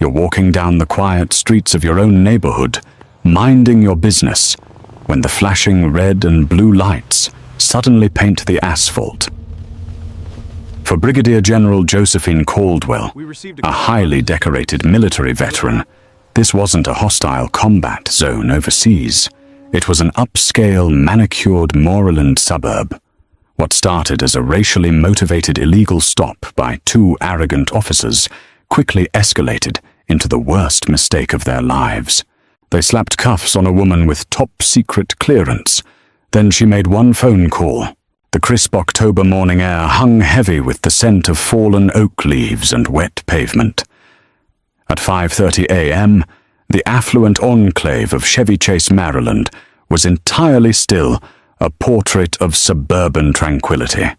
You're walking down the quiet streets of your own neighborhood, minding your business, when the flashing red and blue lights suddenly paint the asphalt. For Brigadier General Josephine Caldwell, a highly decorated military veteran, this wasn't a hostile combat zone overseas. It was an upscale, manicured Moreland suburb. What started as a racially motivated illegal stop by two arrogant officers quickly escalated into the worst mistake of their lives. They slapped cuffs on a woman with top-secret clearance. Then she made one phone call. The crisp October morning air hung heavy with the scent of fallen oak leaves and wet pavement. At 5:30 a.m., the affluent enclave of Chevy Chase, Maryland, was entirely still, a portrait of suburban tranquility.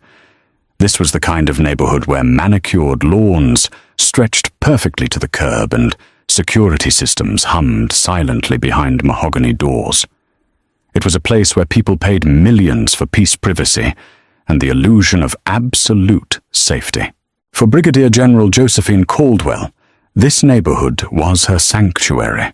This was the kind of neighborhood where manicured lawns stretched perfectly to the curb and security systems hummed silently behind mahogany doors. It was a place where people paid millions for peace, privacy, and the illusion of absolute safety. For Brigadier General Josephine Caldwell, this neighborhood was her sanctuary.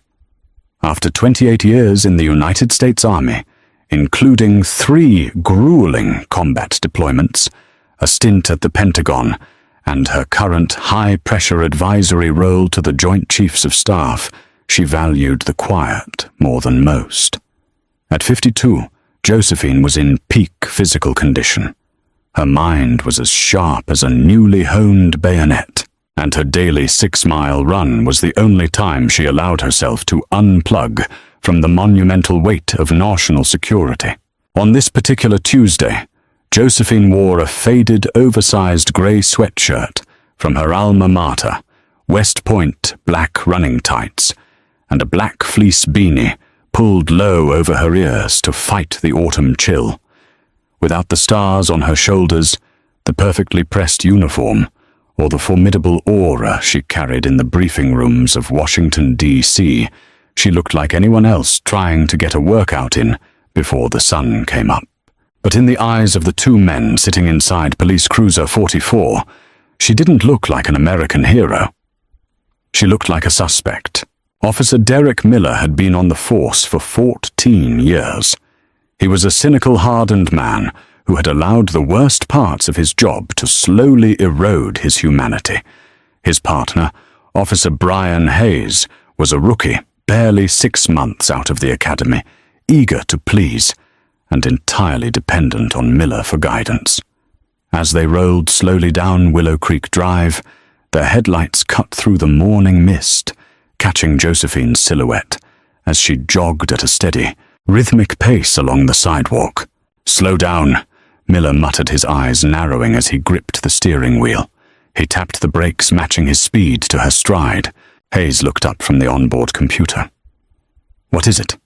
After 28 years in the United States Army, including 3 grueling combat deployments, a stint at the Pentagon, and her current high-pressure advisory role to the Joint Chiefs of Staff, she valued the quiet more than most. At 52, Josephine was in peak physical condition. Her mind was as sharp as a newly honed bayonet, and her daily 6-mile run was the only time she allowed herself to unplug from the monumental weight of national security. On this particular Tuesday, Josephine wore a faded, oversized grey sweatshirt from her alma mater, West Point black running tights, and a black fleece beanie pulled low over her ears to fight the autumn chill. Without the stars on her shoulders, the perfectly pressed uniform, or the formidable aura she carried in the briefing rooms of Washington, D.C., she looked like anyone else trying to get a workout in before the sun came up. But in the eyes of the 2 men sitting inside Police Cruiser 44, she didn't look like an American hero. She looked like a suspect. Officer Derek Miller had been on the force for 14 years. He was a cynical, hardened man who had allowed the worst parts of his job to slowly erode his humanity. His partner, Officer Brian Hayes, was a rookie, barely 6 months out of the academy, eager to please, and entirely dependent on Miller for guidance. As they rolled slowly down Willow Creek Drive, their headlights cut through the morning mist, catching Josephine's silhouette as she jogged at a steady, rhythmic pace along the sidewalk. "Slow down," Miller muttered, his eyes narrowing as he gripped the steering wheel. He tapped the brakes, matching his speed to her stride. Hayes looked up from the onboard computer. "What is it?"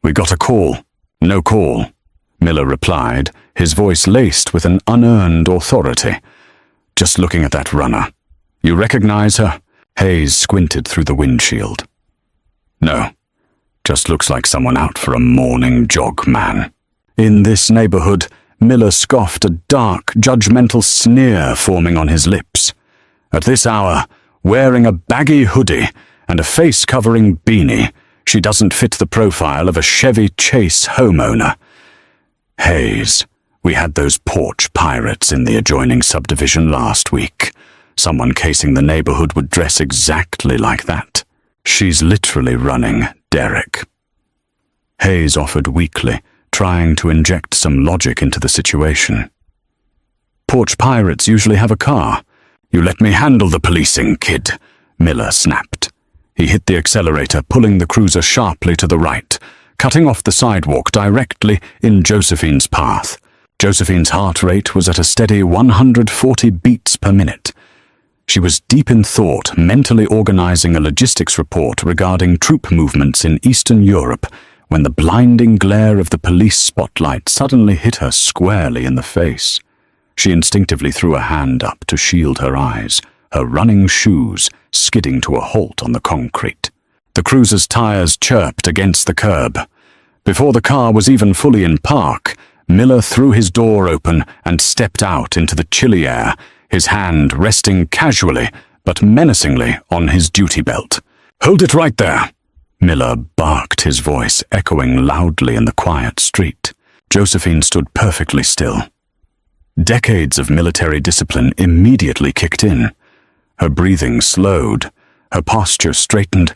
"We got a call." "No call," Miller replied, his voice laced with an unearned authority. "Just looking at that runner. You recognize her?" Hayes squinted through the windshield. "No. Just looks like someone out for a morning jog, man." In this neighborhood, Miller scoffed, a dark, judgmental sneer forming on his lips. At this hour, wearing a baggy hoodie and a face-covering beanie, she doesn't fit the profile of a Chevy Chase homeowner. "Hayes, we had those porch pirates in the adjoining subdivision last week. Someone casing the neighborhood would dress exactly like that. She's literally running Derek." Hayes offered weakly, trying to inject some logic into the situation. "Porch pirates usually have a car. You let me handle the policing, kid," Miller snapped. He hit the accelerator, pulling the cruiser sharply to the right, cutting off the sidewalk directly in Josephine's path. Josephine's heart rate was at a steady 140 beats per minute. She was deep in thought, mentally organizing a logistics report regarding troop movements in Eastern Europe, when the blinding glare of the police spotlight suddenly hit her squarely in the face. She instinctively threw a hand up to shield her eyes, her running shoes skidding to a halt on the concrete. The cruiser's tires chirped against the curb. Before the car was even fully in park, Miller threw his door open and stepped out into the chilly air, his hand resting casually but menacingly on his duty belt. "Hold it right there!" Miller barked, his voice echoing loudly in the quiet street. Josephine stood perfectly still. Decades of military discipline immediately kicked in. Her breathing slowed, her posture straightened.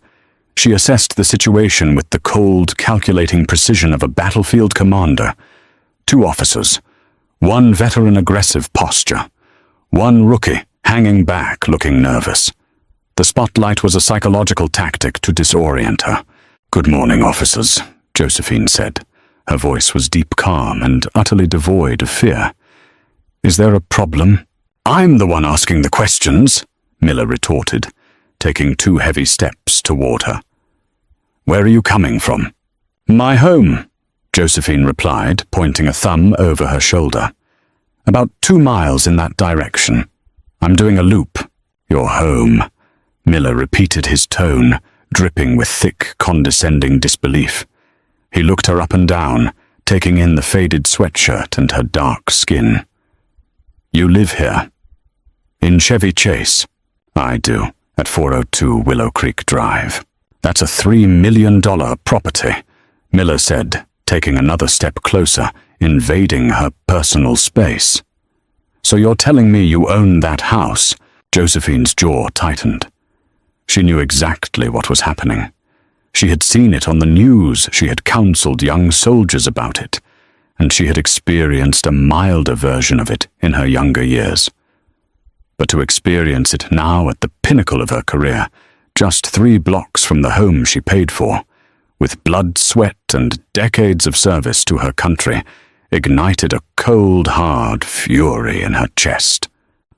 She assessed the situation with the cold, calculating precision of a battlefield commander. 2 officers, 1 veteran aggressive posture, 1 rookie hanging back looking nervous. The spotlight was a psychological tactic to disorient her. "Good morning, officers," Josephine said. Her voice was deep calm and utterly devoid of fear. "Is there a problem?" "I'm the one asking the questions," Miller retorted, taking 2 heavy steps toward her. "Where are you coming from?" "My home," Josephine replied, pointing a thumb over her shoulder. "About 2 miles in that direction. I'm doing a loop." "Your home," Miller repeated, his tone dripping with thick, condescending disbelief. He looked her up and down, taking in the faded sweatshirt and her dark skin. "You live here?" "In Chevy Chase." "I do, at 402 Willow Creek Drive." "That's a $3 million property," Miller said, taking another step closer, invading her personal space. "So you're telling me you own that house?" Josephine's jaw tightened. She knew exactly what was happening. She had seen it on the news, she had counseled young soldiers about it, and she had experienced a milder version of it in her younger years. But to experience it now at the pinnacle of her career, just 3 blocks from the home she paid for, with blood, sweat, and decades of service to her country, ignited a cold, hard fury in her chest.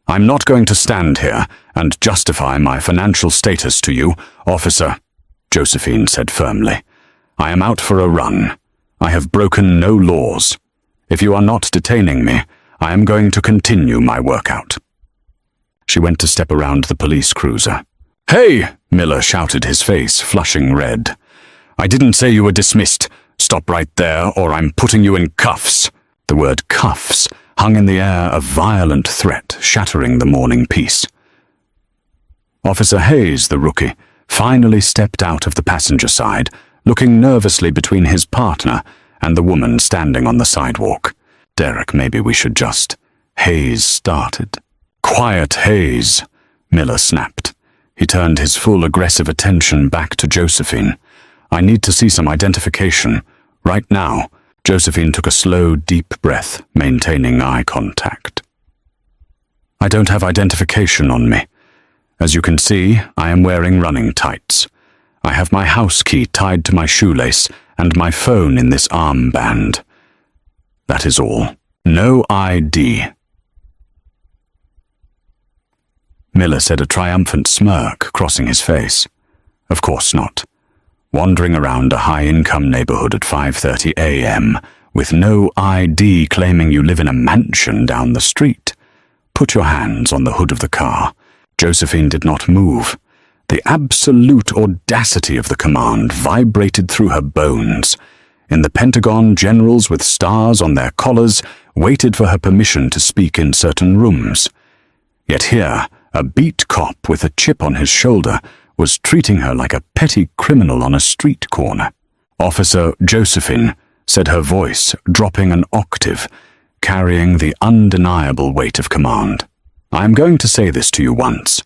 "I'm not going to stand here and justify my financial status to you, officer," Josephine said firmly. "I am out for a run. I have broken no laws. If you are not detaining me, I am going to continue my workout." She went to step around the police cruiser. "Hey!" Miller shouted, his face flushing red. "I didn't say you were dismissed. Stop right there, or I'm putting you in cuffs." The word cuffs hung in the air, a violent threat, shattering the morning peace. Officer Hayes, the rookie, finally stepped out of the passenger side, looking nervously between his partner and the woman standing on the sidewalk. "Derek, maybe we should just—" Hayes started. "Quiet, Hayes," Miller snapped. He turned his full aggressive attention back to Josephine. "I need to see some identification. Right now." Josephine took a slow, deep breath, maintaining eye contact. "I don't have identification on me. As you can see, I am wearing running tights. I have my house key tied to my shoelace and my phone in this armband. That is all. No ID." Miller said, a triumphant smirk crossing his face. "Of course not. Wandering around a high-income neighborhood at 5:30 a.m. with no ID claiming you live in a mansion down the street. Put your hands on the hood of the car." Josephine did not move. The absolute audacity of the command vibrated through her bones. In the Pentagon, generals with stars on their collars waited for her permission to speak in certain rooms. Yet here, a beat cop with a chip on his shoulder was treating her like a petty criminal on a street corner. "Officer Josephine," said her voice, dropping an octave, carrying the undeniable weight of command. "I am going to say this to you once.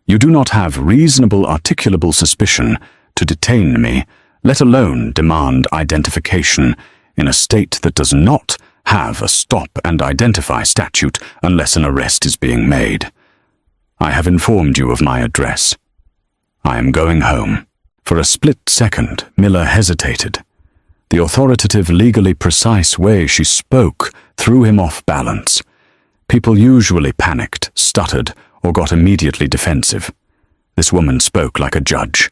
You do not have reasonable articulable suspicion to detain me, let alone demand identification, in a state that does not have a stop and identify statute unless an arrest is being made. I have informed you of my address. I am going home." For a split second, Miller hesitated. The authoritative, legally precise way she spoke threw him off balance. People usually panicked, stuttered, or got immediately defensive. This woman spoke like a judge.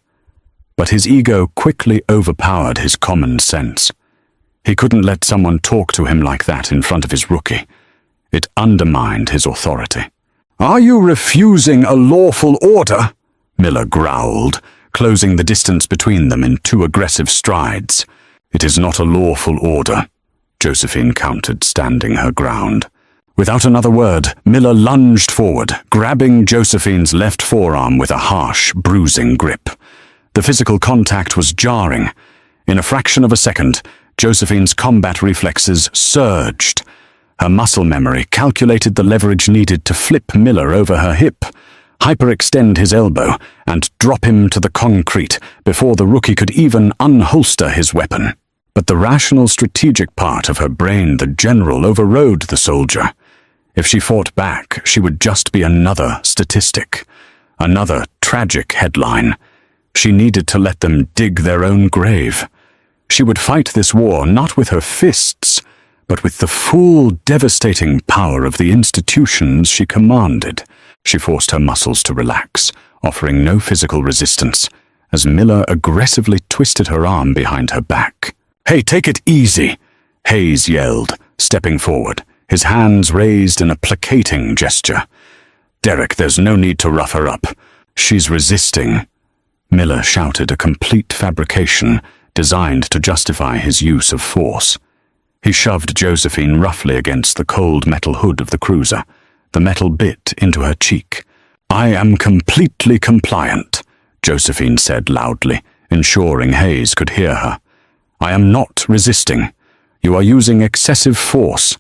But his ego quickly overpowered his common sense. He couldn't let someone talk to him like that in front of his rookie. It undermined his authority. "Are you refusing a lawful order?" Miller growled, closing the distance between them in 2 aggressive strides. "It is not a lawful order," Josephine countered, standing her ground. Without another word, Miller lunged forward, grabbing Josephine's left forearm with a harsh, bruising grip. The physical contact was jarring. In a fraction of a second, Josephine's combat reflexes surged. Her muscle memory calculated the leverage needed to flip Miller over her hip, hyperextend his elbow, and drop him to the concrete before the rookie could even unholster his weapon. But the rational, strategic part of her brain, the general, overrode the soldier. If she fought back, she would just be another statistic, another tragic headline. She needed to let them dig their own grave. She would fight this war not with her fists, but with the full, devastating power of the institutions she commanded. She forced her muscles to relax, offering no physical resistance, as Miller aggressively twisted her arm behind her back. "Hey, take it easy," Hayes yelled, stepping forward, his hands raised in a placating gesture. "Derek, there's no need to rough her up. She's resisting." Miller shouted, a complete fabrication designed to justify his use of force. He shoved Josephine roughly against the cold metal hood of the cruiser, the metal bit into her cheek. "I am completely compliant," Josephine said loudly, ensuring Hayes could hear her. "I am not resisting. You are using excessive force."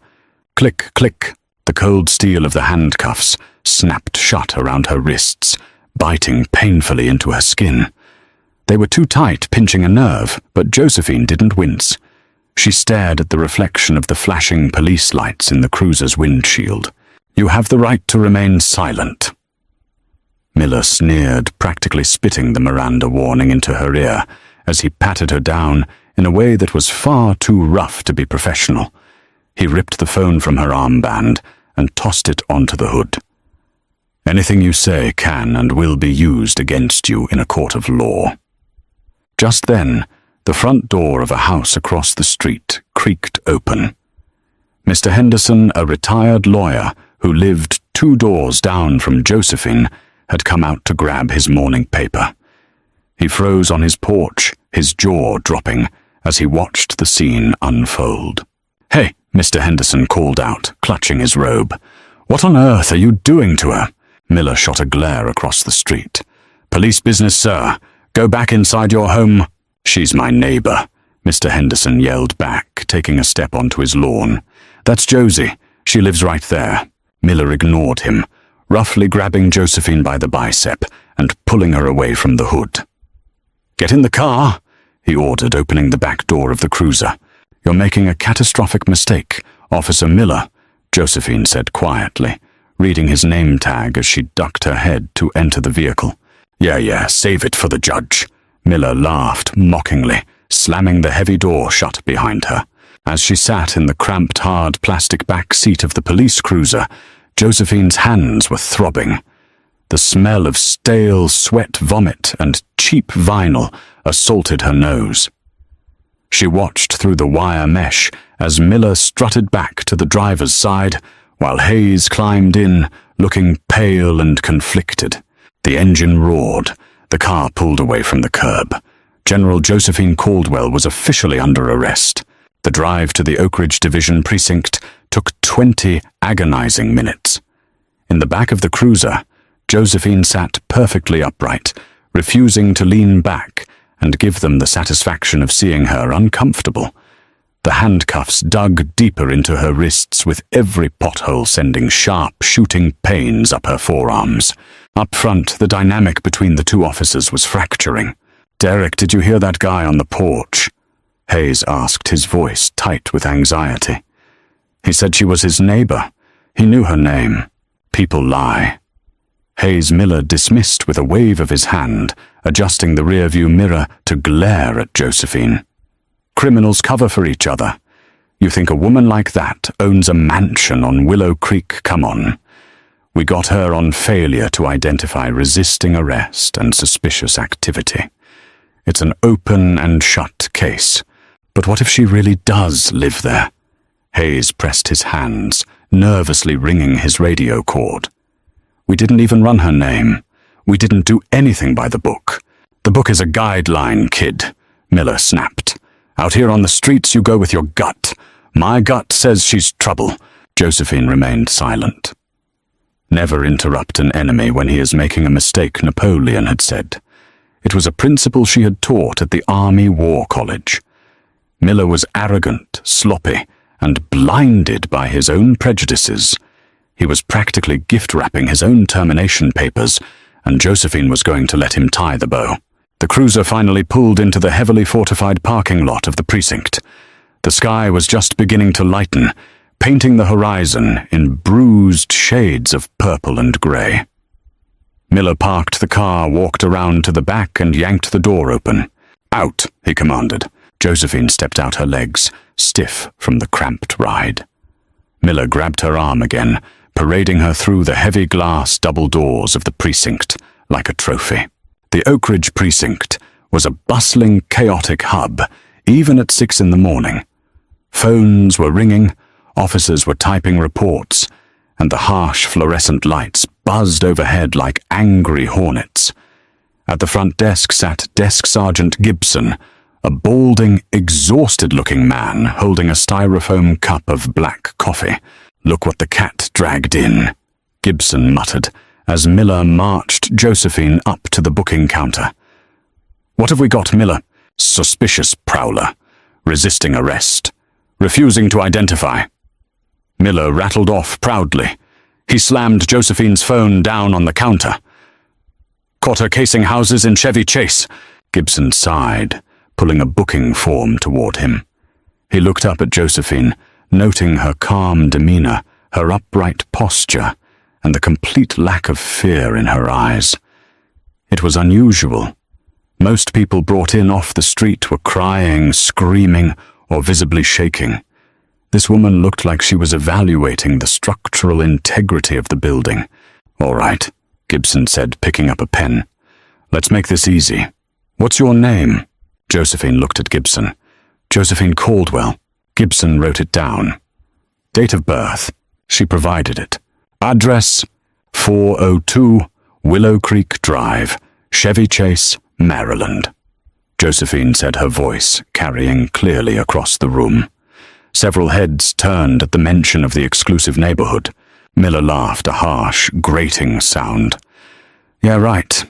Click, click. The cold steel of the handcuffs snapped shut around her wrists, biting painfully into her skin. They were too tight, pinching a nerve, but Josephine didn't wince. She stared at the reflection of the flashing police lights in the cruiser's windshield. "You have the right to remain silent." Miller sneered, practically spitting the Miranda warning into her ear as he patted her down in a way that was far too rough to be professional. He ripped the phone from her armband and tossed it onto the hood. "Anything you say can and will be used against you in a court of law." Just then, the front door of a house across the street creaked open. Mr. Henderson, a retired lawyer who lived 2 doors down from Josephine, had come out to grab his morning paper. He froze on his porch, his jaw dropping, as he watched the scene unfold. "Hey," Mr. Henderson called out, clutching his robe. "What on earth are you doing to her?" Miller shot a glare across the street. "Police business, sir. Go back inside your home." "She's my neighbor," Mr. Henderson yelled back, taking a step onto his lawn. "That's Josie. She lives right there." Miller ignored him, roughly grabbing Josephine by the bicep and pulling her away from the hood. "Get in the car," he ordered, opening the back door of the cruiser. "You're making a catastrophic mistake, Officer Miller," Josephine said quietly, reading his name tag as she ducked her head to enter the vehicle. Yeah, save it for the judge." Miller laughed mockingly, slamming the heavy door shut behind her. As she sat in the cramped, hard plastic back seat of the police cruiser, Josephine's hands were throbbing. The smell of stale sweat vomit and cheap vinyl assaulted her nose. She watched through the wire mesh as Miller strutted back to the driver's side, while Hayes climbed in, looking pale and conflicted. The engine roared. The car pulled away from the curb. General Josephine Caldwell was officially under arrest. The drive to the Oak Ridge Division precinct took 20 agonizing minutes. In the back of the cruiser, Josephine sat perfectly upright, refusing to lean back and give them the satisfaction of seeing her uncomfortable. The handcuffs dug deeper into her wrists, with every pothole sending sharp, shooting pains up her forearms. Up front, the dynamic between the 2 officers was fracturing. "Derek, did you hear that guy on the porch?" Hayes asked, his voice tight with anxiety. "He said she was his neighbor. He knew her name." "People lie." Hayes Miller dismissed with a wave of his hand, adjusting the rearview mirror to glare at Josephine. "Criminals cover for each other. You think a woman like that owns a mansion on Willow Creek? Come on. We got her on failure to identify resisting arrest and suspicious activity. It's an open and shut case. But what if she really does live there?" Hayes pressed his hands, nervously ringing his radio cord. "We didn't even run her name. We didn't do anything by the book." "The book is a guideline, kid," Miller snapped. "Out here on the streets, you go with your gut. My gut says she's trouble. Josephine remained silent. Never interrupt an enemy when he is making a mistake, Napoleon had said. It was a principle she had taught at the Army War College. Miller was arrogant, sloppy, and blinded by his own prejudices. He was practically gift-wrapping his own termination papers, and Josephine was going to let him tie the bow. The cruiser finally pulled into the heavily fortified parking lot of the precinct. The sky was just beginning to lighten, painting the horizon in bruised shades of purple and grey. Miller parked the car, walked around to the back, and yanked the door open. "Out," he commanded. Josephine stepped out her legs, stiff from the cramped ride. Miller grabbed her arm again, parading her through the heavy glass double doors of the precinct like a trophy. The Oak Ridge precinct was a bustling, chaotic hub, even at 6 in the morning. Phones were ringing, officers were typing reports, and the harsh fluorescent lights buzzed overhead like angry hornets. At the front desk sat Desk Sergeant Gibson, a balding, exhausted-looking man holding a styrofoam cup of black coffee. "Look what the cat dragged in," Gibson muttered, as Miller marched Josephine up to the booking counter. "What have we got, Miller?" "Suspicious prowler, resisting arrest, refusing to identify." Miller rattled off proudly. He slammed Josephine's phone down on the counter. "Caught her casing houses in Chevy Chase," Gibson sighed, pulling a booking form toward him. He looked up at Josephine, noting her calm demeanor, her upright posture, and the complete lack of fear in her eyes. It was unusual. Most people brought in off the street were crying, screaming, or visibly shaking. This woman looked like she was evaluating the structural integrity of the building. "All right," Gibson said, picking up a pen. "Let's make this easy. What's your name?" Josephine looked at Gibson. "Josephine Caldwell." Gibson wrote it down. Date of birth. She provided it. Address: 402 Willow Creek Drive, Chevy Chase, Maryland. Josephine said, her voice carrying clearly across the room. Several heads turned at the mention of the exclusive neighborhood. Miller laughed, a harsh, grating sound. "Yeah, right.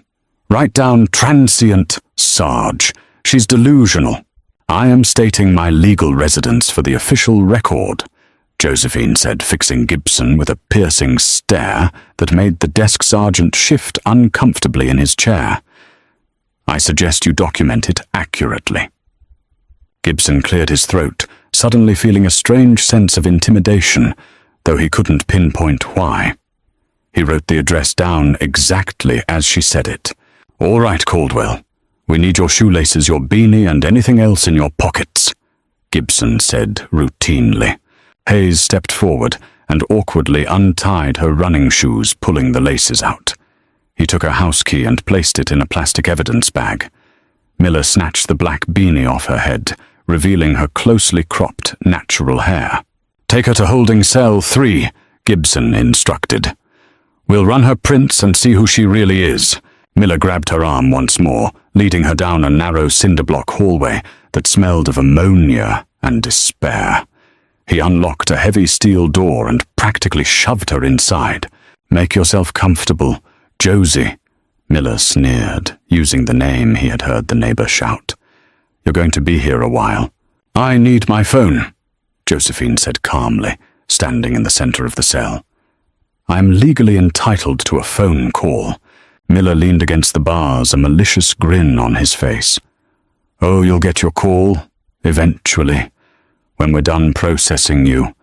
Write down transient Sarge. She's delusional. I am stating my legal residence for the official record," Josephine said, fixing Gibson with a piercing stare that made the desk sergeant shift uncomfortably in his chair. "I suggest you document it accurately." Gibson cleared his throat, suddenly feeling a strange sense of intimidation, though he couldn't pinpoint why. He wrote the address down exactly as she said it. "All right, Caldwell. We need your shoelaces, your beanie, and anything else in your pockets," Gibson said routinely. Hayes stepped forward and awkwardly untied her running shoes, pulling the laces out. He took her house key and placed it in a plastic evidence bag. Miller snatched the black beanie off her head, revealing her closely cropped, natural hair. "Take her to holding cell 3, Gibson instructed. "We'll run her prints and see who she really is." Miller grabbed her arm once more, leading her down a narrow cinder-block hallway that smelled of ammonia and despair. He unlocked a heavy steel door and practically shoved her inside. "Make yourself comfortable, Josie," Miller sneered, using the name he had heard the neighbor shout. "You're going to be here a while." "I need my phone," Josephine said calmly, standing in the center of the cell. "I am legally entitled to a phone call." Miller leaned against the bars, a malicious grin on his face. "Oh, you'll get your call, eventually, when we're done processing you.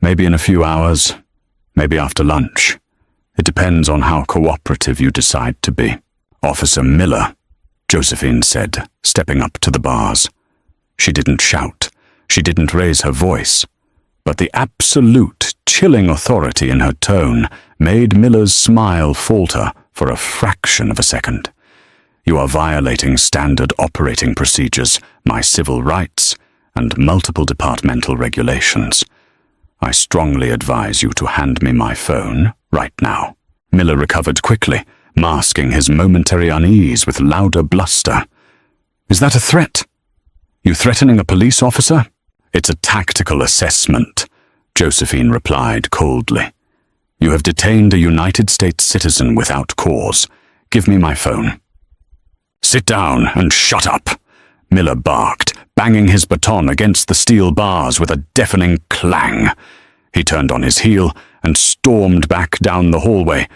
Maybe in a few hours, maybe after lunch. It depends on how cooperative you decide to be." "Officer Miller," Josephine said, stepping up to the bars. She didn't shout. She didn't raise her voice. But the absolute, chilling authority in her tone made Miller's smile falter for a fraction of a second. "You are violating standard operating procedures, my civil rights, and multiple departmental regulations. I strongly advise you to hand me my phone right now." Miller recovered quickly, masking his momentary unease with louder bluster. "Is that a threat? You threatening a police officer?" "It's a tactical assessment," Josephine replied coldly. "You have detained a United States citizen without cause. Give me my phone." "Sit down and shut up," Miller barked, banging his baton against the steel bars with a deafening clang. He turned on his heel and stormed back down the hallway,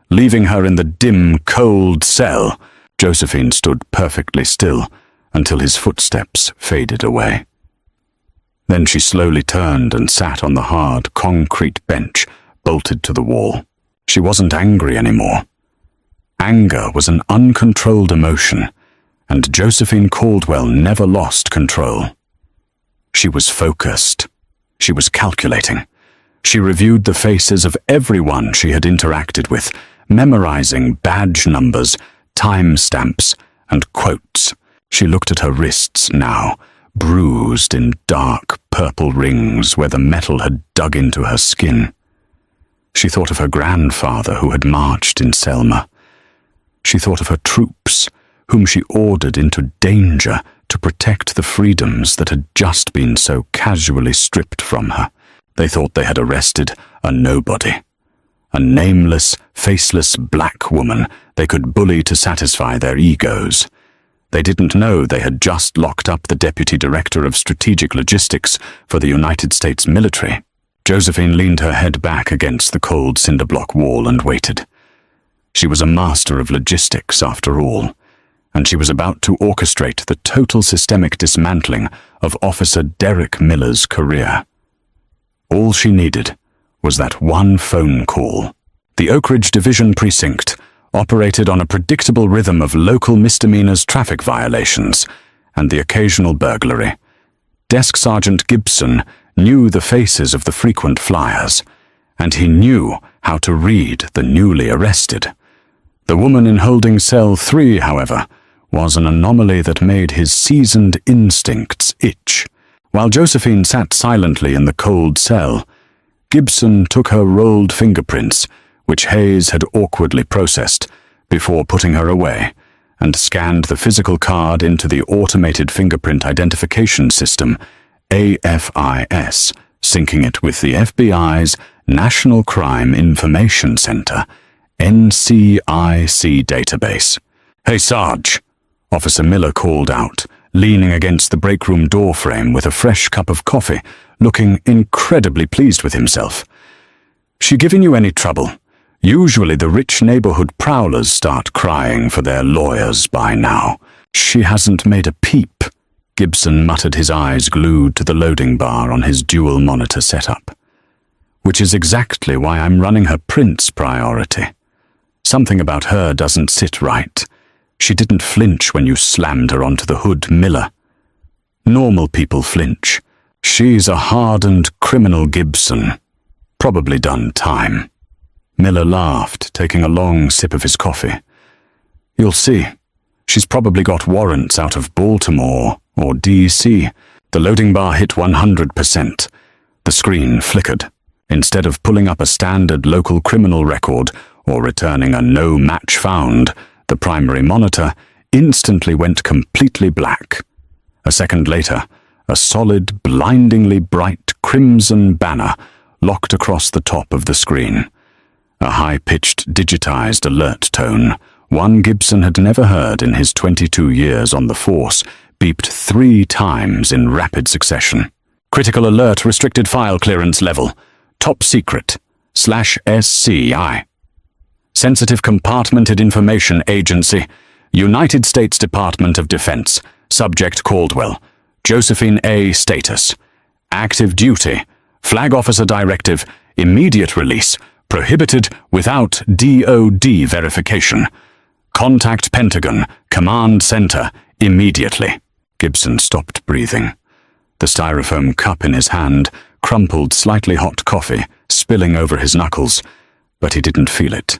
leaving her in the dim, cold cell. Josephine stood perfectly still until his footsteps faded away. Then she slowly turned and sat on the hard, concrete bench bolted to the wall. She wasn't angry anymore. Anger was an uncontrolled emotion, and Josephine Caldwell never lost control. She was focused. She was calculating. She reviewed the faces of everyone she had interacted with, memorizing badge numbers, timestamps, and quotes. She looked at her wrists now, bruised in dark purple rings where the metal had dug into her skin. She thought of her grandfather who had marched in Selma. She thought of her troops, whom she ordered into danger to protect the freedoms that had just been so casually stripped from her. They thought they had arrested a nobody, a nameless, faceless black woman they could bully to satisfy their egos. They didn't know they had just locked up the Deputy Director of Strategic Logistics for the United States military. Josephine leaned her head back against the cold cinder-block wall and waited. She was a master of logistics, after all, and she was about to orchestrate the total systemic dismantling of Officer Derek Miller's career. All she needed was that one phone call. The Oak Ridge Division Precinct operated on a predictable rhythm of local misdemeanors, traffic violations, and the occasional burglary. Desk Sergeant Gibson knew the faces of the frequent flyers, and he knew how to read the newly arrested. The woman in holding cell 3, however, was an anomaly that made his seasoned instincts itch. While Josephine sat silently in the cold cell, Gibson took her rolled fingerprints, which Hayes had awkwardly processed, before putting her away, and scanned the physical card into the Automated Fingerprint Identification System, AFIS, syncing it with the FBI's National Crime Information Center, NCIC database. "Hey, Sarge," Officer Miller called out, leaning against the break-room door frame with a fresh cup of coffee, looking incredibly pleased with himself. "She giving you any trouble? Usually the rich neighborhood prowlers start crying for their lawyers by now." "She hasn't made a peep," Gibson muttered, his eyes glued to the loading bar on his dual monitor setup. "Which is exactly why I'm running her Prince priority. Something about her doesn't sit right. She didn't flinch when you slammed her onto the hood, Miller. Normal people flinch. She's a hardened criminal, Gibson. Probably done time." Miller laughed, taking a long sip of his coffee. "You'll see. She's probably got warrants out of Baltimore or D.C. The loading bar hit 100%. The screen flickered. Instead of pulling up a standard local criminal record or returning a no match found, the primary monitor instantly went completely black. A second later, a solid, blindingly bright crimson banner locked across the top of the screen. A high-pitched, digitized alert tone, one Gibson had never heard in his 22 years on the force, beeped 3 times in rapid succession. "Critical alert, restricted file clearance level. Top secret, /SCI. Sensitive Compartmented Information Agency, United States Department of Defense. Subject Caldwell. Josephine A. Status. Active duty. Flag Officer Directive. Immediate release. Prohibited without DOD verification. Contact Pentagon. Command Center. Immediately." Gibson stopped breathing. The styrofoam cup in his hand crumpled slightly hot coffee, spilling over his knuckles, but he didn't feel it.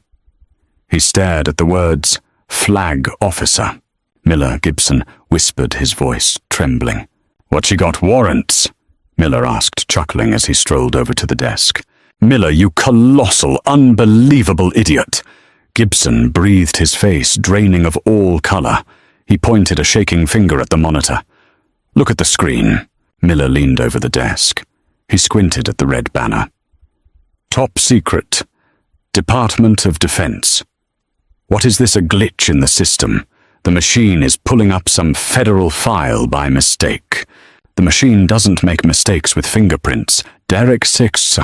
He stared at the words, "Flag Officer." "Miller," Gibson whispered, his voice trembling. "What she got warrants?" Miller asked, chuckling as he strolled over to the desk. "Miller, you colossal, unbelievable idiot!" Gibson breathed, his face draining of all color. He pointed a shaking finger at the monitor. "Look at the screen." Miller leaned over the desk. He squinted at the red banner. Top secret. Department of Defense. What is this, a glitch in the system? The machine is pulling up some federal file by mistake. The machine doesn't make mistakes with fingerprints. Derek 6.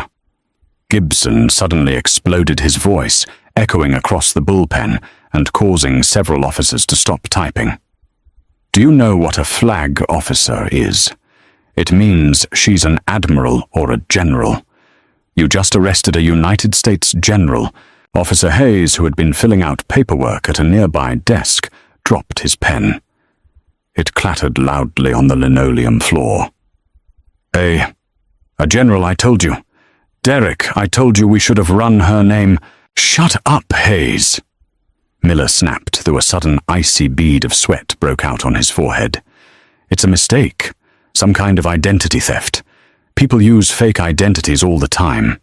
Gibson suddenly exploded, his voice echoing across the bullpen and causing several officers to stop typing. Do you know what a flag officer is? It means she's an admiral or a general. You just arrested a United States general. Officer Hayes, who had been filling out paperwork at a nearby desk, dropped his pen. It clattered loudly on the linoleum floor. A general, I told you. Derek, I told you we should have run her name. Shut up, Hayes. Miller snapped, though a sudden icy bead of sweat broke out on his forehead. It's a mistake. Some kind of identity theft. People use fake identities all the time.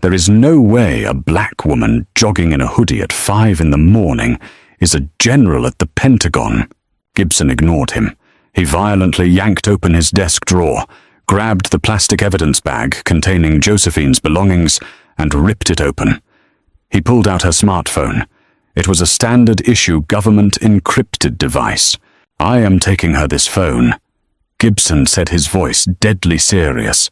There is no way a black woman jogging in a hoodie at 5 a.m. is a general at the Pentagon. Gibson ignored him. He violently yanked open his desk drawer, grabbed the plastic evidence bag containing Josephine's belongings, and ripped it open. He pulled out her smartphone. It was a standard-issue government-encrypted device. I am taking her this phone. Gibson said, his voice deadly serious.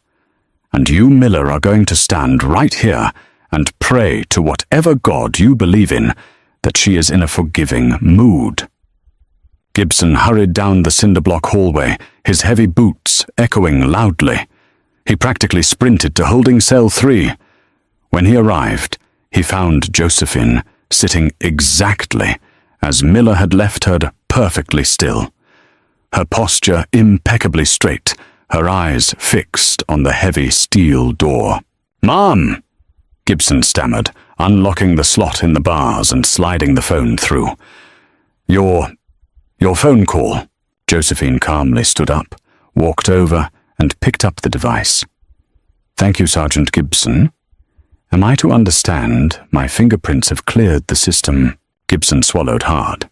And you, Miller, are going to stand right here and pray to whatever God you believe in that she is in a forgiving mood. Gibson hurried down the cinder-block hallway, his heavy boots echoing loudly. He practically sprinted to holding cell 3. When he arrived, he found Josephine sitting exactly as Miller had left her, perfectly still. Her posture impeccably straight, her eyes fixed on the heavy steel door. "Mom!" Gibson stammered, unlocking the slot in the bars and sliding the phone through. Your phone call." Josephine calmly stood up, walked over, and picked up the device. "Thank you, Sergeant Gibson. Am I to understand my fingerprints have cleared the system?" Gibson swallowed hard.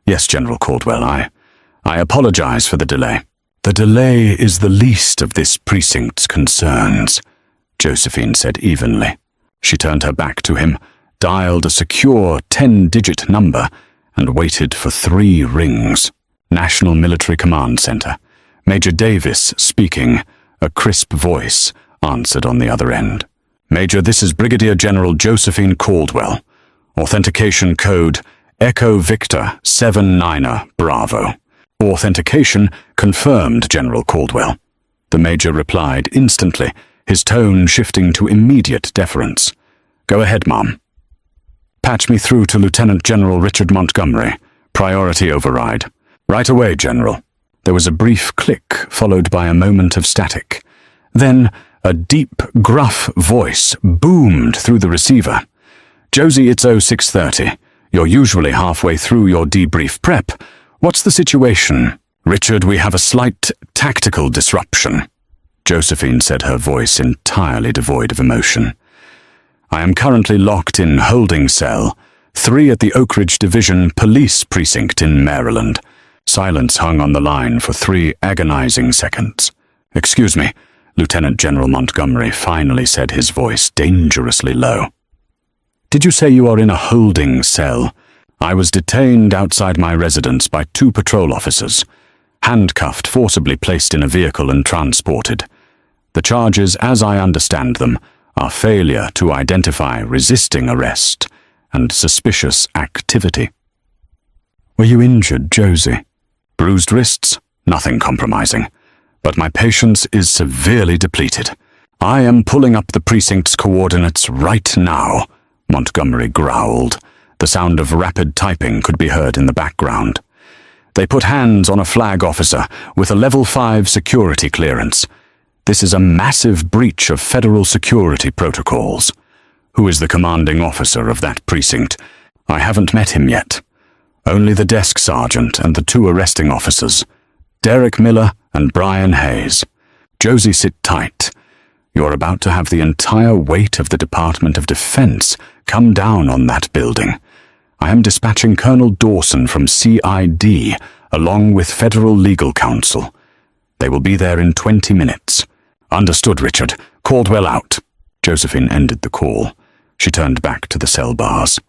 "Yes, General Caldwell, I apologize for the delay." "The delay is the least of this precinct's concerns," Josephine said evenly. She turned her back to him, dialed a secure 10-digit number, and waited for 3 rings. National Military Command Center. Major Davis speaking. A crisp voice answered on the other end. "Major, this is Brigadier General Josephine Caldwell. Authentication code Echo Victor 79er Bravo." "Authentication confirmed, General Caldwell." The Major replied instantly, his tone shifting to immediate deference. "Go ahead, Mom." "Patch me through to Lieutenant General Richard Montgomery. Priority override." "Right away, General." There was a brief click, followed by a moment of static. Then a deep, gruff voice boomed through the receiver. "Josie, it's 0630. You're usually halfway through your debrief prep. What's the situation?" "Richard, we have a slight tactical disruption," Josephine said, her voice entirely devoid of emotion. "I am currently locked in holding cell 3 at the Oak Ridge Division Police Precinct in Maryland." Silence hung on the line for 3 agonizing seconds. "Excuse me," Lieutenant General Montgomery finally said, his voice dangerously low. "Did you say you are in a holding cell?" "I was detained outside my residence by 2 patrol officers, handcuffed, forcibly placed in a vehicle and transported. The charges, as I understand them, are failure to identify resisting arrest and suspicious activity." "Were you injured, Josie?" "Bruised wrists, nothing compromising. But my patience is severely depleted. I am pulling up the precinct's coordinates right now," Montgomery growled. The sound of rapid typing could be heard in the background. "They put hands on a flag officer with a level 5 security clearance. This is a massive breach of federal security protocols." "Who is the commanding officer of that precinct?" "I haven't met him yet. Only the desk sergeant and the 2 arresting officers, Derek Miller and Brian Hayes. Josie, sit tight. You're about to have the entire weight of the Department of Defense come down on that building. I am dispatching Colonel Dawson from CID along with Federal Legal Counsel. They will be there in 20 minutes. Understood, Richard. Caldwell out. Josephine ended the call. She turned back to the cell bars.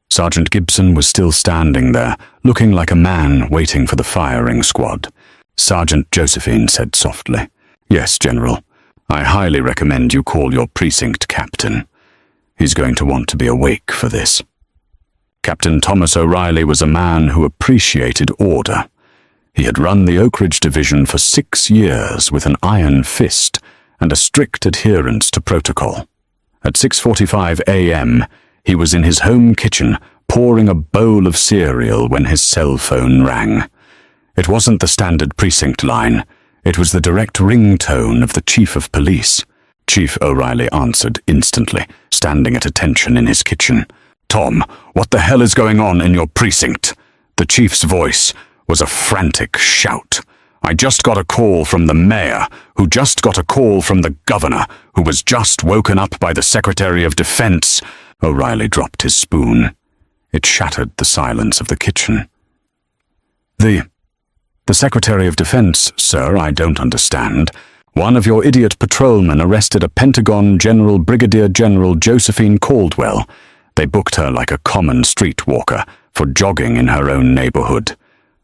Sergeant Gibson was still standing there, looking like a man waiting for the firing squad. Sergeant Josephine said softly, "Yes, General. I highly recommend you call your precinct captain. He's going to want to be awake for this." Captain Thomas O'Reilly was a man who appreciated order. He had run the Oak Ridge Division for 6 years with an iron fist and a strict adherence to protocol. At 6:45 a.m., he was in his home kitchen pouring a bowl of cereal when his cell phone rang. It wasn't the standard precinct line. It was the direct ringtone of the Chief of Police. Chief O'Reilly answered instantly, standing at attention in his kitchen. "Tom, what the hell is going on in your precinct?" The chief's voice was a frantic shout. "I just got a call from the mayor, who just got a call from the governor, who was just woken up by the Secretary of Defense." O'Reilly dropped his spoon. It shattered the silence of the kitchen. The Secretary of Defense, sir, I don't understand. One of your idiot patrolmen arrested a Pentagon General Brigadier General Josephine Caldwell. They booked her like a common streetwalker for jogging in her own neighborhood.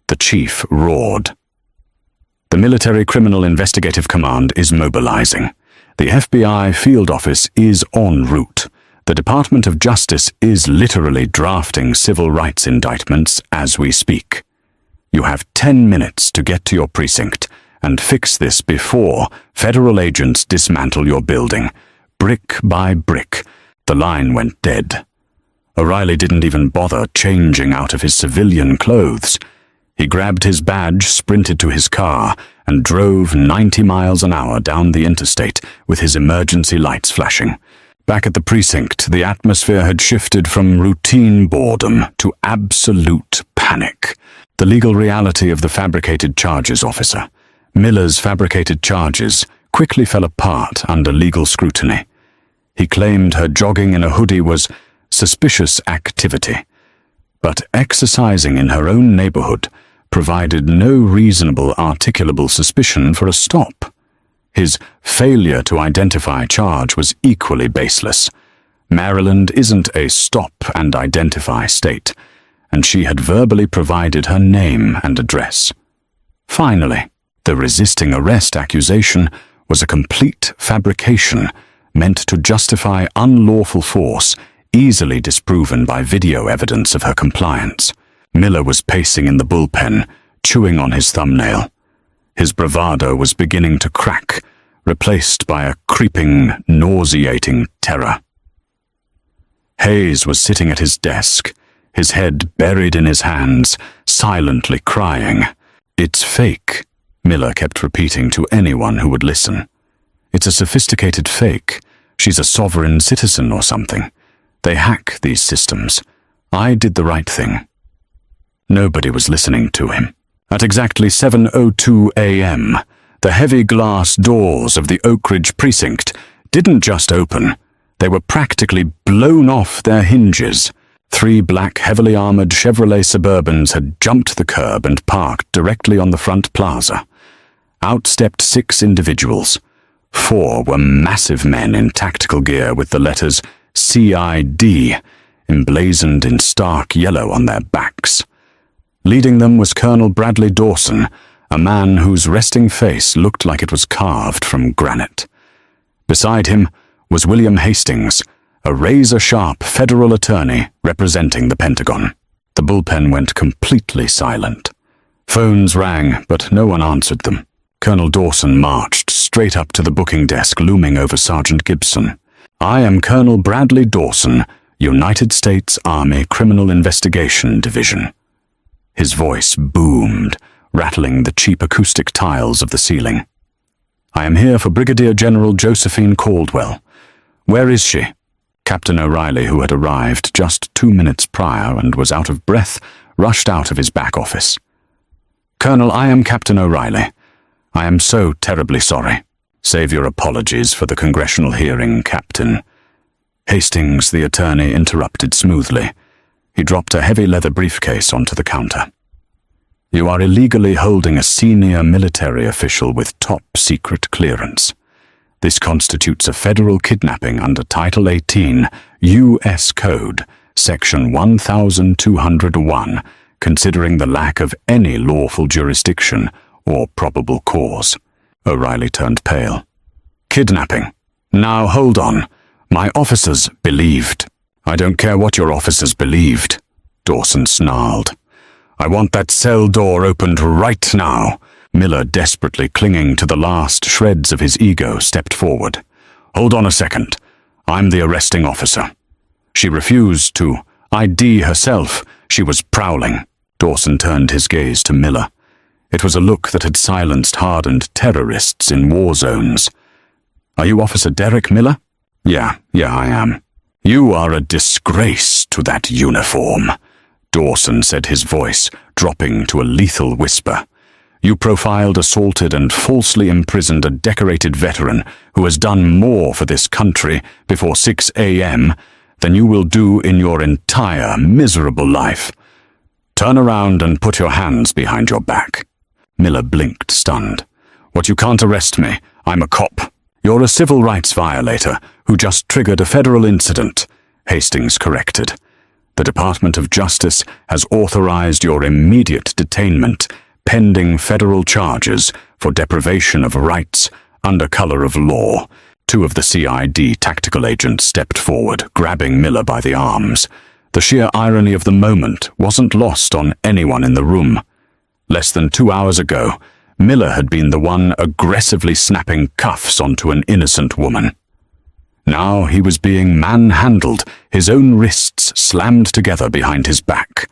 The chief roared. The Military Criminal Investigative Command is mobilizing. The FBI field office is en route. The Department of Justice is literally drafting civil rights indictments as we speak. You have 10 minutes to get to your precinct and fix this before federal agents dismantle your building. Brick by brick, the line went dead. O'Reilly didn't even bother changing out of his civilian clothes. He grabbed his badge, sprinted to his car, and drove 90 miles an hour down the interstate with his emergency lights flashing. Back at the precinct, the atmosphere had shifted from routine boredom to absolute panic. The legal reality of the fabricated charges officer. Miller's fabricated charges quickly fell apart under legal scrutiny. He claimed her jogging in a hoodie was suspicious activity, but exercising in her own neighborhood provided no reasonable articulable suspicion for a stop. His failure to identify charge was equally baseless. Maryland isn't a stop and identify state, and she had verbally provided her name and address. Finally, the resisting arrest accusation was a complete fabrication meant to justify unlawful force, easily disproven by video evidence of her compliance. Miller was pacing in the bullpen, chewing on his thumbnail. His bravado was beginning to crack, replaced by a creeping, nauseating terror. Hayes was sitting at his desk, his head buried in his hands, silently crying. "It's fake," Miller kept repeating to anyone who would listen. "It's a sophisticated fake. She's a sovereign citizen or something. They hack these systems. I did the right thing." Nobody was listening to him. At exactly 7:02 a.m., the heavy glass doors of the Oak Ridge precinct didn't just open. They were practically blown off their hinges. 3 black, heavily armored Chevrolet Suburbans had jumped the curb and parked directly on the front plaza. Out stepped 6 individuals. 4 were massive men in tactical gear with the letters CID emblazoned in stark yellow on their backs. Leading them was Colonel Bradley Dawson, a man whose resting face looked like it was carved from granite. Beside him was William Hastings, a razor-sharp federal attorney representing the Pentagon. The bullpen went completely silent. Phones rang, but no one answered them. Colonel Dawson marched straight up to the booking desk looming over Sergeant Gibson. "I am Colonel Bradley Dawson, United States Army Criminal Investigation Division." His voice boomed, rattling the cheap acoustic tiles of the ceiling. "I am here for Brigadier General Josephine Caldwell. Where is she?" Captain O'Reilly, who had arrived just 2 minutes prior and was out of breath, rushed out of his back office. "Colonel, I am Captain O'Reilly. I am so terribly sorry. Save your apologies for the congressional hearing, Captain." Hastings, the attorney, interrupted smoothly. He dropped a heavy leather briefcase onto the counter. "You are illegally holding a senior military official with top-secret clearance. This constitutes a federal kidnapping under Title 18, U.S. Code, Section 1201, considering the lack of any lawful jurisdiction or probable cause. O'Reilly turned pale. Kidnapping. Now hold on. My officers believed. I don't care what your officers believed, Dawson snarled. I want that cell door opened right now. Miller, desperately clinging to the last shreds of his ego, stepped forward. Hold on a second. I'm the arresting officer. She refused to ID herself. She was prowling. Dawson turned his gaze to Miller. It was a look that had silenced hardened terrorists in war zones. Are you Officer Derek Miller? Yeah, I am. You are a disgrace to that uniform, Dawson said, his voice dropping to a lethal whisper. You profiled, assaulted, and falsely imprisoned a decorated veteran who has done more for this country before 6 a.m. than you will do in your entire miserable life. Turn around and put your hands behind your back. Miller blinked, stunned. What, you can't arrest me? I'm a cop. You're a civil rights violator who just triggered a federal incident, Hastings corrected. The Department of Justice has authorized your immediate detainment pending federal charges for deprivation of rights under color of law. Two of the CID tactical agents stepped forward, grabbing Miller by the arms. The sheer irony of the moment wasn't lost on anyone in the room. Less than 2 hours ago, Miller had been the one aggressively snapping cuffs onto an innocent woman. Now he was being manhandled, his own wrists slammed together behind his back.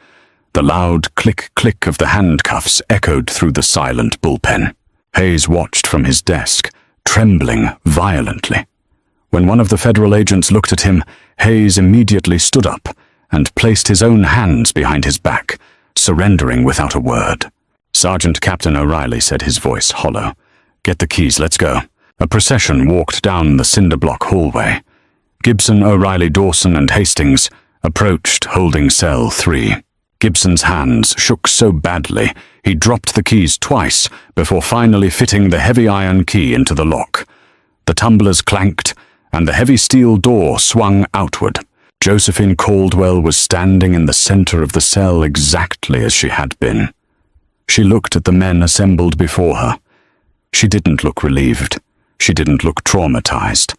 The loud click-click of the handcuffs echoed through the silent bullpen. Hayes watched from his desk, trembling violently. When one of the federal agents looked at him, Hayes immediately stood up and placed his own hands behind his back, surrendering without a word. Sergeant Captain O'Reilly said, his voice hollow. Get the keys, let's go. A procession walked down the cinder block hallway. Gibson, O'Reilly, Dawson, and Hastings approached, holding cell 3. Gibson's hands shook so badly he dropped the keys twice before finally fitting the heavy iron key into the lock. The tumblers clanked, and the heavy steel door swung outward. Josephine Caldwell was standing in the center of the cell exactly as she had been. She looked at the men assembled before her. She didn't look relieved. She didn't look traumatized.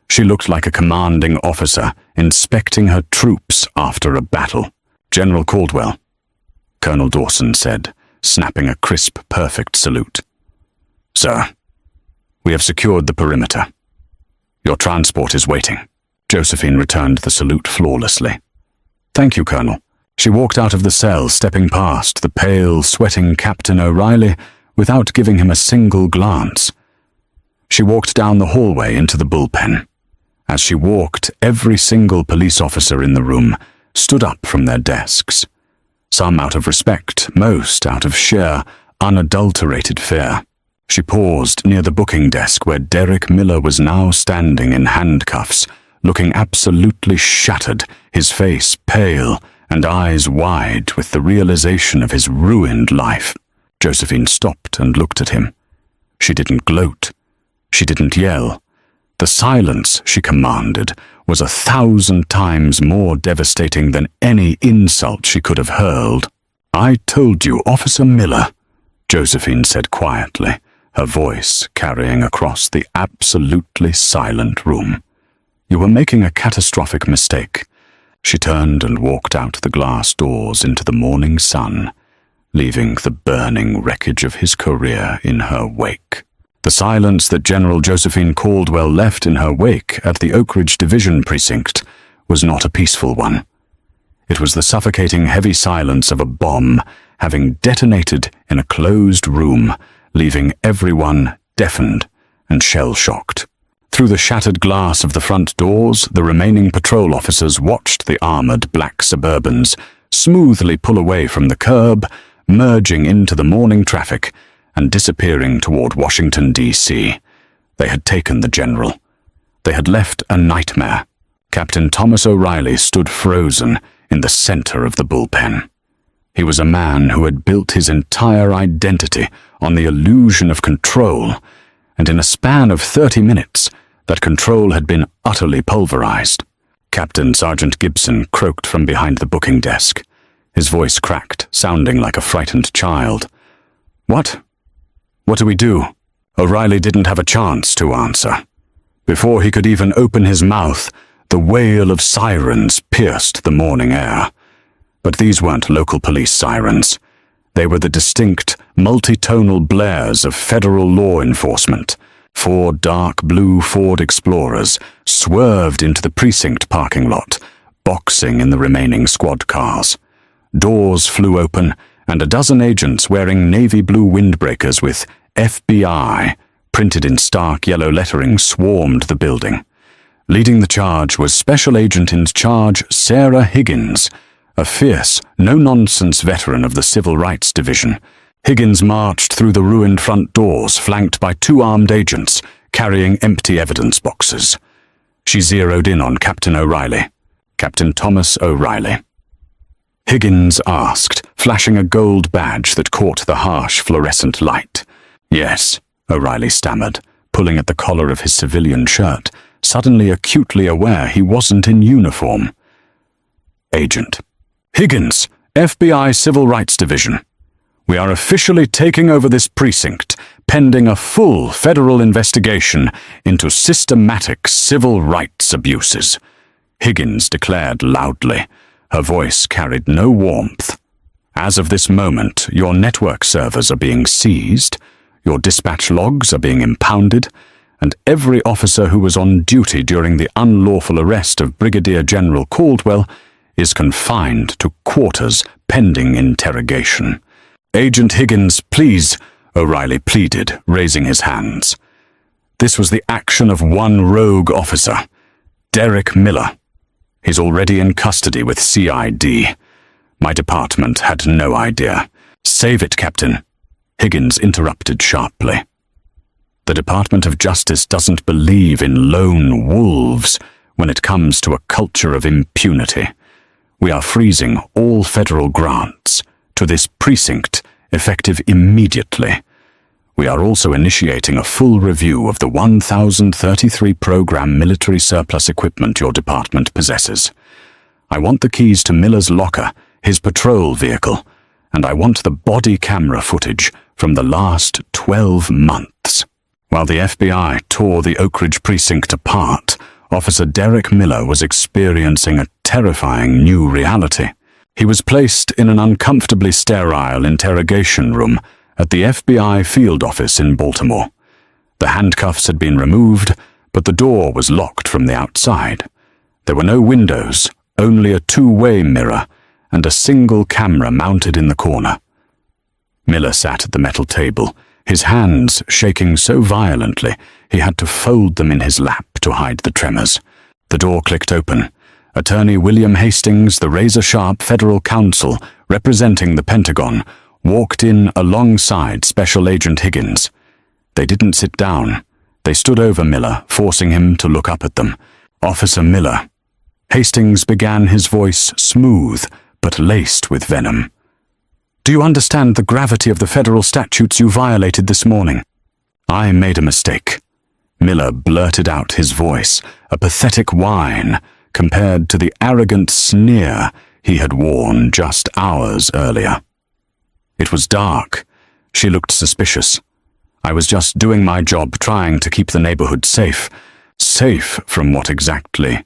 She looked like a commanding officer inspecting her troops after a battle. General Caldwell, Colonel Dawson said, snapping a crisp, perfect salute. Sir, we have secured the perimeter. Your transport is waiting. Josephine returned the salute flawlessly. Thank you, Colonel. She walked out of the cell, stepping past the pale, sweating Captain O'Reilly without giving him a single glance. She walked down the hallway into the bullpen. As she walked, every single police officer in the room stood up from their desks. Some out of respect, most out of sheer, unadulterated fear. She paused near the booking desk where Derek Miller was now standing in handcuffs, looking absolutely shattered, his face pale and eyes wide with the realization of his ruined life. Josephine stopped and looked at him. She didn't gloat. She didn't yell. The silence she commanded was 1,000 times more devastating than any insult she could have hurled. I told you, Officer Miller, Josephine said quietly, her voice carrying across the absolutely silent room. You were making a catastrophic mistake. She turned and walked out the glass doors into the morning sun, leaving the burning wreckage of his career in her wake. The silence that General Josephine Caldwell left in her wake at the Oak Ridge Division Precinct was not a peaceful one. It was the suffocating heavy silence of a bomb having detonated in a closed room, leaving everyone deafened and shell-shocked. Through the shattered glass of the front doors, the remaining patrol officers watched the armored black Suburbans smoothly pull away from the curb, merging into the morning traffic and disappearing toward Washington, D.C. They had taken the general. They had left a nightmare. Captain Thomas O'Reilly stood frozen in the center of the bullpen. He was a man who had built his entire identity on the illusion of control, and in a span of 30 minutes, that control had been utterly pulverized. Captain Sergeant Gibson croaked from behind the booking desk. His voice cracked, sounding like a frightened child. "What? What do we do?" O'Reilly didn't have a chance to answer. Before he could even open his mouth, the wail of sirens pierced the morning air. But these weren't local police sirens. They were the distinct, multitonal blares of federal law enforcement. 4 dark blue Ford Explorers swerved into the precinct parking lot, boxing in the remaining squad cars. Doors flew open, and a dozen agents wearing navy blue windbreakers with FBI printed in stark yellow lettering swarmed the building. Leading the charge was Special Agent in Charge Sarah Higgins, a fierce, no-nonsense veteran of the Civil Rights Division. Higgins marched through the ruined front doors, flanked by 2 armed agents carrying empty evidence boxes. She zeroed in on Captain O'Reilly, Captain Thomas O'Reilly. Higgins asked, flashing a gold badge that caught the harsh fluorescent light. "Yes," O'Reilly stammered, pulling at the collar of his civilian shirt, suddenly acutely aware he wasn't in uniform. "Agent. Higgins, FBI Civil Rights Division. We are officially taking over this precinct, pending a full federal investigation into systematic civil rights abuses," Higgins declared loudly. Her voice carried no warmth. "As of this moment, your network servers are being seized, your dispatch logs are being impounded, and every officer who was on duty during the unlawful arrest of Brigadier General Caldwell is confined to quarters pending interrogation." "Agent Higgins, please," O'Reilly pleaded, raising his hands. This was the action of one rogue officer, Derek Miller. He's already in custody with CID. My department had no idea. "Save it, Captain," Higgins interrupted sharply. "The Department of Justice doesn't believe in lone wolves when it comes to a culture of impunity. We are freezing all federal grants to this precinct, effective immediately. We are also initiating a full review of the 1,033 program military surplus equipment your department possesses. I want the keys to Miller's locker, his patrol vehicle, and I want the body camera footage from the last 12 months. While the FBI tore the Oak Ridge precinct apart, Officer Derek Miller was experiencing a terrifying new reality. He was placed in an uncomfortably sterile interrogation room at the FBI field office in Baltimore. The handcuffs had been removed, but the door was locked from the outside. There were no windows, only a 2-way mirror, and a single camera mounted in the corner. Miller sat at the metal table, his hands shaking so violently he had to fold them in his lap to hide the tremors. The door clicked open. Attorney William Hastings, the razor-sharp federal counsel representing the Pentagon, walked in alongside Special Agent Higgins. They didn't sit down. They stood over Miller, forcing him to look up at them. "Officer Miller." Hastings began, his voice smooth but laced with venom. "Do you understand the gravity of the federal statutes you violated this morning?" "I made a mistake." Miller blurted out, his voice a pathetic whine compared to the arrogant sneer he had worn just hours earlier. "It was dark. She looked suspicious. I was just doing my job, trying to keep the neighborhood safe." "Safe from what exactly?"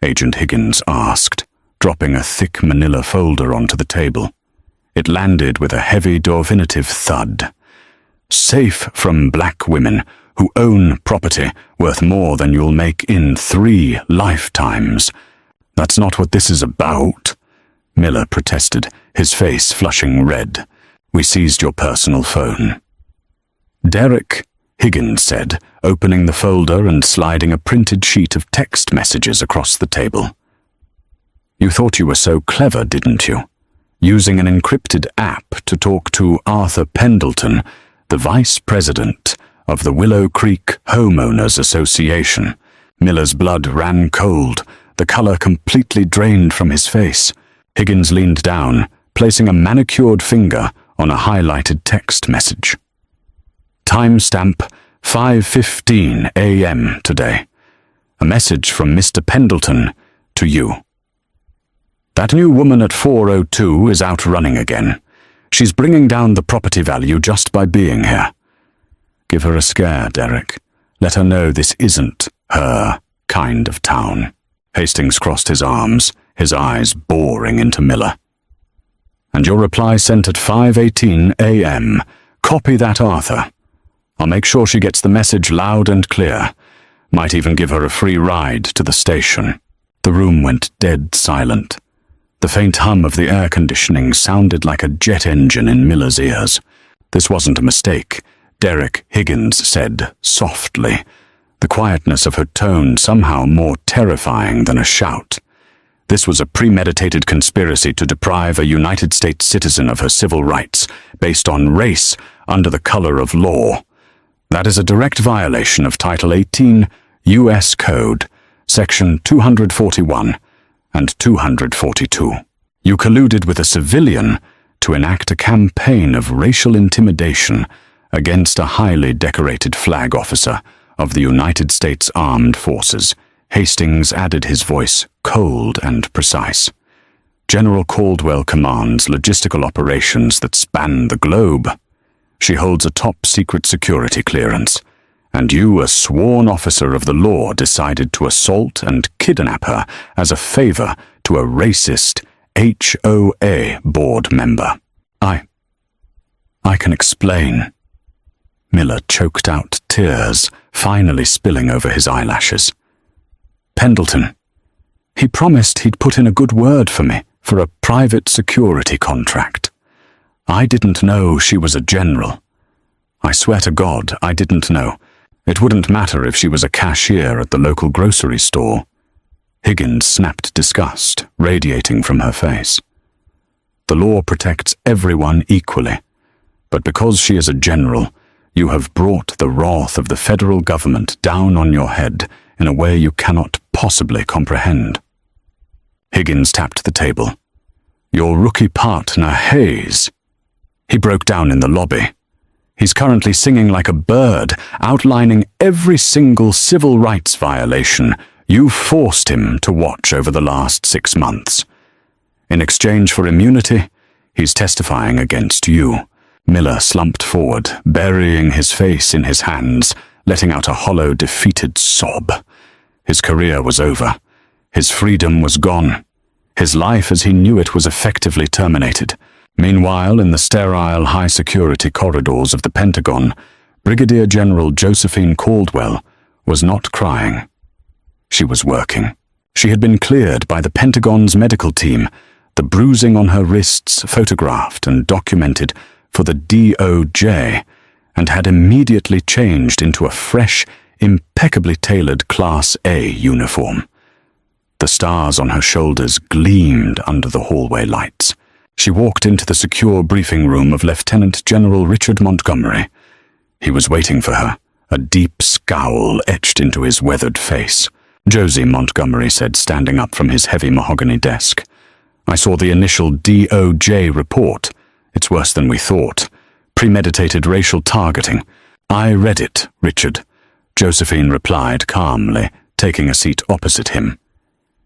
Agent Higgins asked, dropping a thick manila folder onto the table. It landed with a heavy definitive thud. "Safe from black women who own property worth more than you'll make in 3 lifetimes. That's not what this is about," Miller protested, his face flushing red. "We seized your personal phone." "Derek," Higgins said, opening the folder and sliding a printed sheet of text messages across the table. "You thought you were so clever, didn't you? Using an encrypted app to talk to Arthur Pendleton, the vice president of the Willow Creek Homeowners Association." Miller's blood ran cold, the color completely drained from his face. Higgins leaned down, placing a manicured finger on a highlighted text message. "Timestamp 5:15 a.m. today. A message from Mr. Pendleton to you. That new woman at 402 is out running again. She's bringing down the property value just by being here. Give her a scare, Derek. Let her know this isn't her kind of town. Hastings crossed his arms, his eyes boring into Miller. And your reply sent at 5:18 a.m. Copy that, Arthur. I'll make sure she gets the message loud and clear. Might even give her a free ride to the station. The room went dead silent. The faint hum of the air conditioning sounded like a jet engine in Miller's ears. This wasn't a mistake, Derek Higgins said softly, the quietness of her tone somehow more terrifying than a shout. This was a premeditated conspiracy to deprive a United States citizen of her civil rights based on race under the color of law. That is a direct violation of Title 18 U.S. Code, Section 241 and 242. You colluded with a civilian to enact a campaign of racial intimidation against a highly decorated flag officer of the United States Armed Forces. Hastings added his voice, cold and precise. General Caldwell commands logistical operations that span the globe. She holds a top-secret security clearance, and you, a sworn officer of the law, decided to assault and kidnap her as a favor to a racist HOA board member. I can explain. Miller choked out tears, finally spilling over his eyelashes. Pendleton. He promised he'd put in a good word for me for a private security contract. I didn't know she was a general. I swear to God, I didn't know. It wouldn't matter if she was a cashier at the local grocery store. Higgins snapped disgust, radiating from her face. The law protects everyone equally, but because she is a general, you have brought the wrath of the federal government down on your head in a way you cannot possibly comprehend. Higgins tapped the table. Your rookie partner, Hayes. He broke down in the lobby. He's currently singing like a bird, outlining every single civil rights violation you forced him to watch over the last 6 months. In exchange for immunity, he's testifying against you. Miller slumped forward, burying his face in his hands, letting out a hollow, defeated sob. His career was over. His freedom was gone. His life as he knew it was effectively terminated. Meanwhile, in the sterile, high-security corridors of the Pentagon, Brigadier General Josephine Caldwell was not crying. She was working. She had been cleared by the Pentagon's medical team, the bruising on her wrists photographed and documented for the DOJ, and had immediately changed into a fresh, impeccably tailored Class A uniform. The stars on her shoulders gleamed under the hallway lights. She walked into the secure briefing room of Lieutenant General Richard Montgomery. He was waiting for her, a deep scowl etched into his weathered face. Josie, Montgomery said, standing up from his heavy mahogany desk. I saw the initial DOJ report. It's worse than we thought. Premeditated racial targeting. I read it, Richard. Josephine replied calmly, taking a seat opposite him.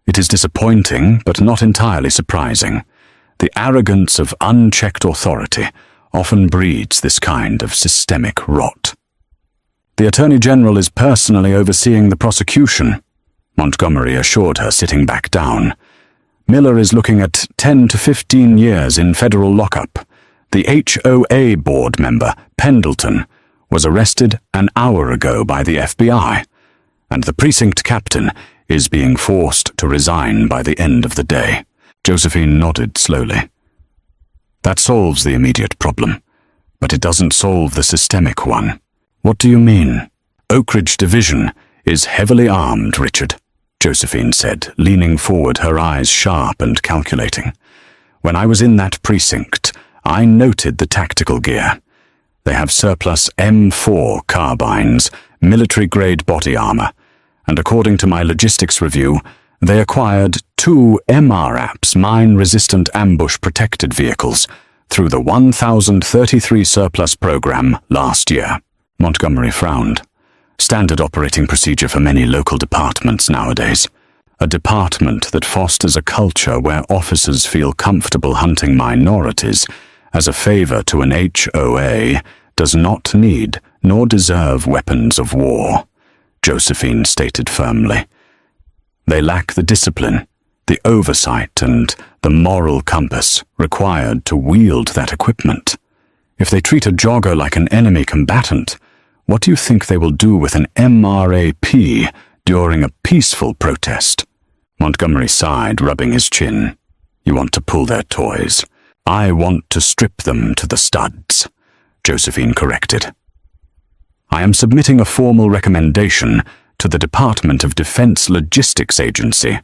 It is disappointing, but not entirely surprising. The arrogance of unchecked authority often breeds this kind of systemic rot. The Attorney General is personally overseeing the prosecution, Montgomery assured her, sitting back down. Miller is looking at 10 to 15 years in federal lockup. The HOA board member, Pendleton, was arrested an hour ago by the FBI, and the precinct captain is being forced to resign by the end of the day. Josephine nodded slowly. That solves the immediate problem, but it doesn't solve the systemic one. What do you mean? Oak Ridge Division is heavily armed, Richard, Josephine said, leaning forward, her eyes sharp and calculating. When I was in that precinct, I noted the tactical gear. They have surplus M4 carbines, military-grade body armor, and according to my logistics review, they acquired 2 MRAPs, mine-resistant ambush-protected vehicles, through the 1033 surplus program last year. Montgomery frowned. Standard operating procedure for many local departments nowadays. A department that fosters a culture where officers feel comfortable hunting minorities as a favor to an HOA does not need nor deserve weapons of war, Josephine stated firmly. They lack the discipline, the oversight, and the moral compass required to wield that equipment. If they treat a jogger like an enemy combatant, what do you think they will do with an MRAP during a peaceful protest? Montgomery sighed, rubbing his chin. You want to pull their toys. I want to strip them to the studs, Josephine corrected. I am submitting a formal recommendation to the Department of Defense Logistics Agency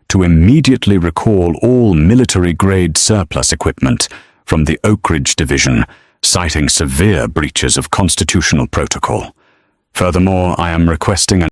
to immediately recall all military-grade surplus equipment from the Oak Ridge Division, citing severe breaches of constitutional protocol. Furthermore, I am requesting an